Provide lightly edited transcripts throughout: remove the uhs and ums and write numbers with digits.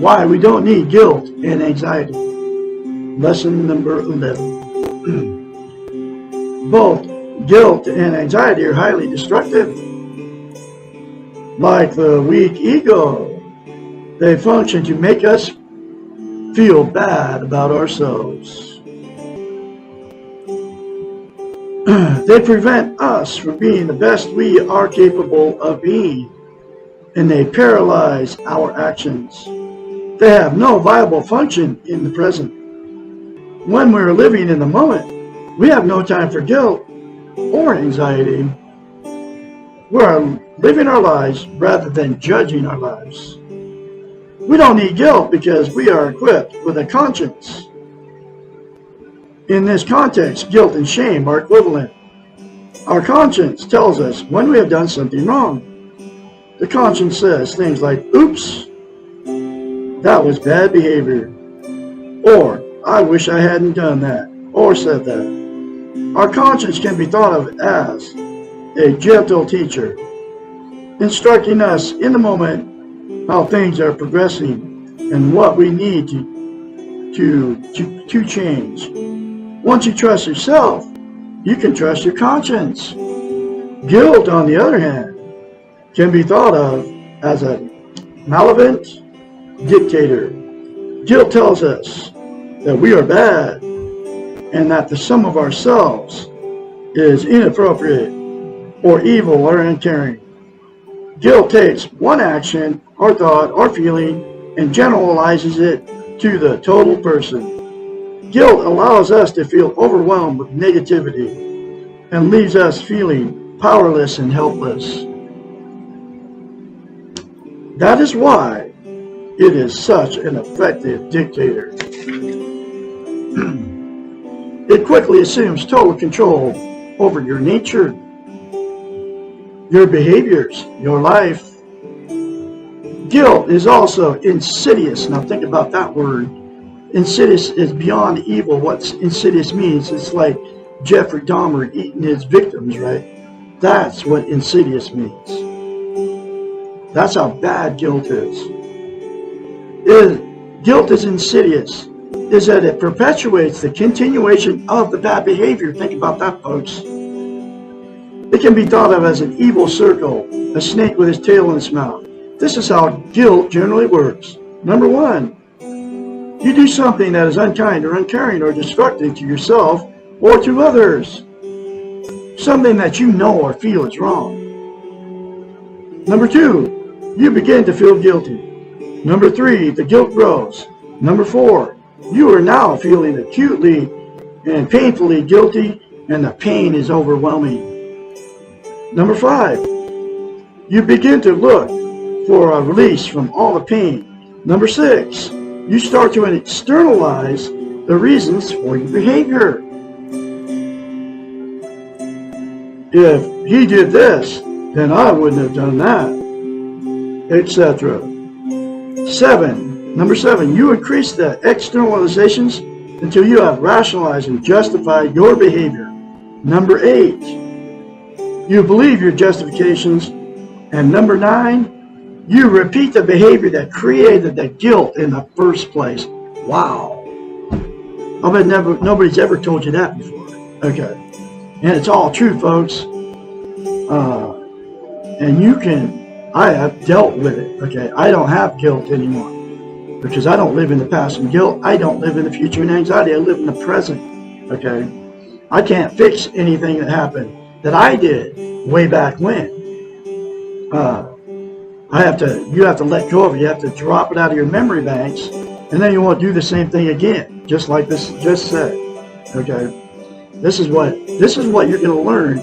why we don't need guilt and anxiety. Lesson number 11. Both guilt and anxiety are highly destructive. Like the weak ego, they function to make us feel bad about ourselves. They prevent us from being the best we are capable of being, and they paralyze our actions. They have no viable function in the present. When we're living in the moment, we have no time for guilt or anxiety. We are living our lives rather than judging our lives. We don't need guilt because we are equipped with a conscience. In this context, guilt and shame are equivalent. Our conscience tells us when we have done something wrong. The conscience says things like, oops, that was bad behavior, or I wish I hadn't done that, or said that. Our conscience can be thought of as a gentle teacher, instructing us in the moment how things are progressing and what we need to change. Once you trust yourself, you can trust your conscience. Guilt, on the other hand, can be thought of as a malevolent dictator. Guilt tells us that we are bad and that the sum of ourselves is inappropriate or evil or uncaring. Guilt takes one action or thought or feeling and generalizes it to the total person. Guilt allows us to feel overwhelmed with negativity and leaves us feeling powerless and helpless. That is why it is such an effective dictator. It quickly assumes total control over your nature, your behaviors, your life. Guilt is also insidious. Now think about that word. Insidious is beyond evil. What insidious means, it's like Jeffrey Dahmer eating his victims, right? That's what insidious means. That's how bad guilt is. Guilt is insidious, is that it perpetuates the continuation of the bad behavior. Think about that, folks. It can be thought of as an evil circle, a snake with his tail in its mouth. This is how guilt generally works. Number one, you do something that is unkind or uncaring or destructive to yourself or to others. Something that you know or feel is wrong. Number two, you begin to feel guilty. Number three, the guilt grows. Number four, you are now feeling acutely and painfully guilty, and the pain is overwhelming. Number five, you begin to look for a release from all the pain. Number six, you start to externalize the reasons for your behavior. If he did this, then I wouldn't have done that, etc. Number seven, you increase the externalizations until you have rationalized and justified your behavior. Number eight, you believe your justifications. And number nine, you repeat the behavior that created the guilt in the first place. Wow. I bet nobody's ever told you that before. Okay. And it's all true, folks. I have dealt with it. Okay. I don't have guilt anymore because I don't live in the past and guilt. I don't live in the future and anxiety. I live in the present. Okay. I can't fix anything that happened that I did way back when. You have to let go of it. You have to drop it out of your memory banks, and then you won't do the same thing again, just like this just said. Okay, this is what you're going to learn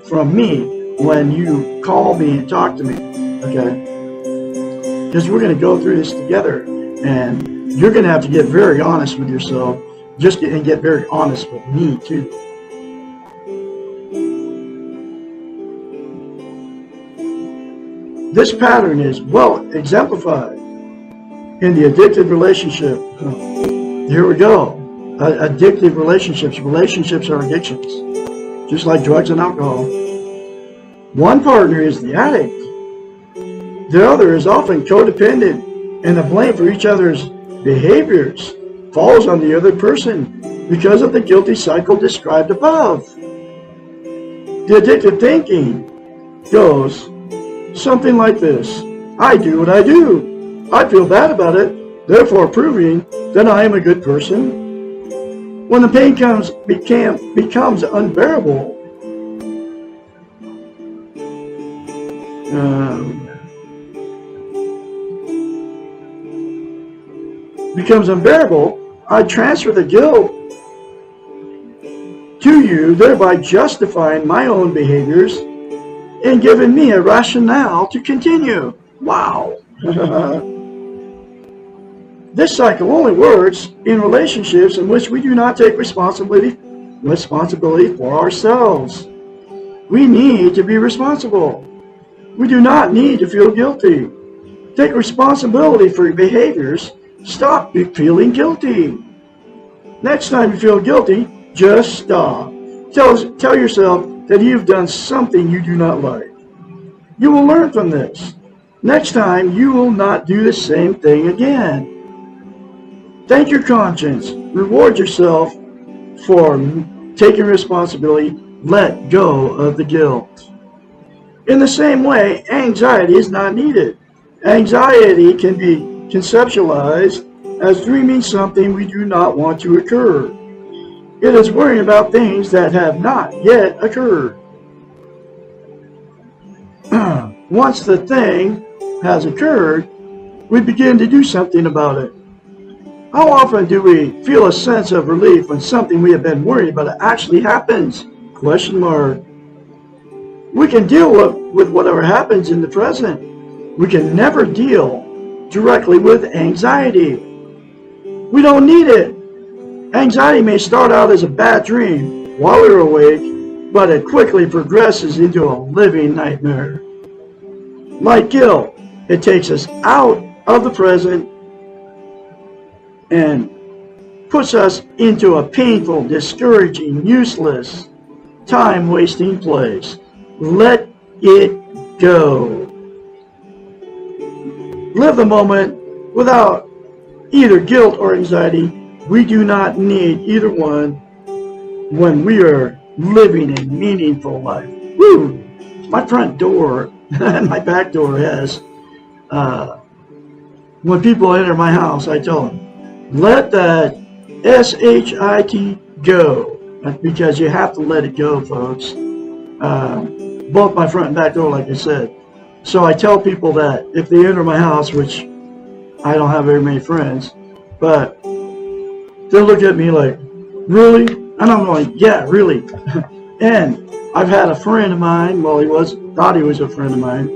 from me when you call me and talk to me. Okay, because we're going to go through this together, and you're going to have to get very honest with yourself, and get very honest with me too. This pattern is well exemplified in the addictive relationship. Here we go. Addictive relationships. Relationships are addictions, just like drugs and alcohol. One partner is the addict. The other is often codependent and the blame for each other's behaviors falls on the other person because of the guilty cycle described above. The addictive thinking goes something like this. I do what I do. I feel bad about it, therefore proving that I am a good person. When the pain becomes unbearable, I transfer the guilt to you, thereby justifying my own behaviors and giving me a rationale to continue. Wow. This cycle only works in relationships in which we do not take responsibility for ourselves. We need to be responsible. We do not need to feel guilty. Take responsibility for your behaviors. Stop feeling guilty. Next time you feel guilty, just stop. Tell yourself that you've done something you do not like. You will learn from this. Next time, you will not do the same thing again. Thank your conscience. Reward yourself for taking responsibility. Let go of the guilt. In the same way, anxiety is not needed. Anxiety can be conceptualized as dreaming something we do not want to occur. It is worrying about things that have not yet occurred. Once the thing has occurred, we begin to do something about it. How often do we feel a sense of relief when something we have been worried about actually happens? Question mark. We can deal with whatever happens in the present. We can never deal directly with anxiety. We don't need it. Anxiety may start out as a bad dream while we're awake, but it quickly progresses into a living nightmare. Like guilt, it takes us out of the present and puts us into a painful, discouraging, useless, time-wasting place. Let it go. Live the moment without either guilt or anxiety. We do not need either one when we are living a meaningful life. Woo! My front door and my back door has, when people enter my house, I tell them, let that S-H-I-T go. Because you have to let it go, folks. Both my front and back door, like I said. So I tell people that if they enter my house, which I don't have very many friends, but they'll look at me like, really? And I'm like, yeah, really. And I've had a friend of mine, well, thought he was a friend of mine.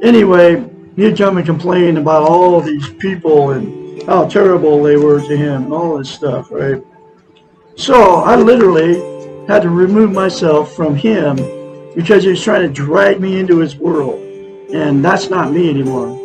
Anyway, he'd come and complain about all these people and how terrible they were to him and all this stuff, right? So I literally had to remove myself from him because he was trying to drag me into his world. And that's not me anymore.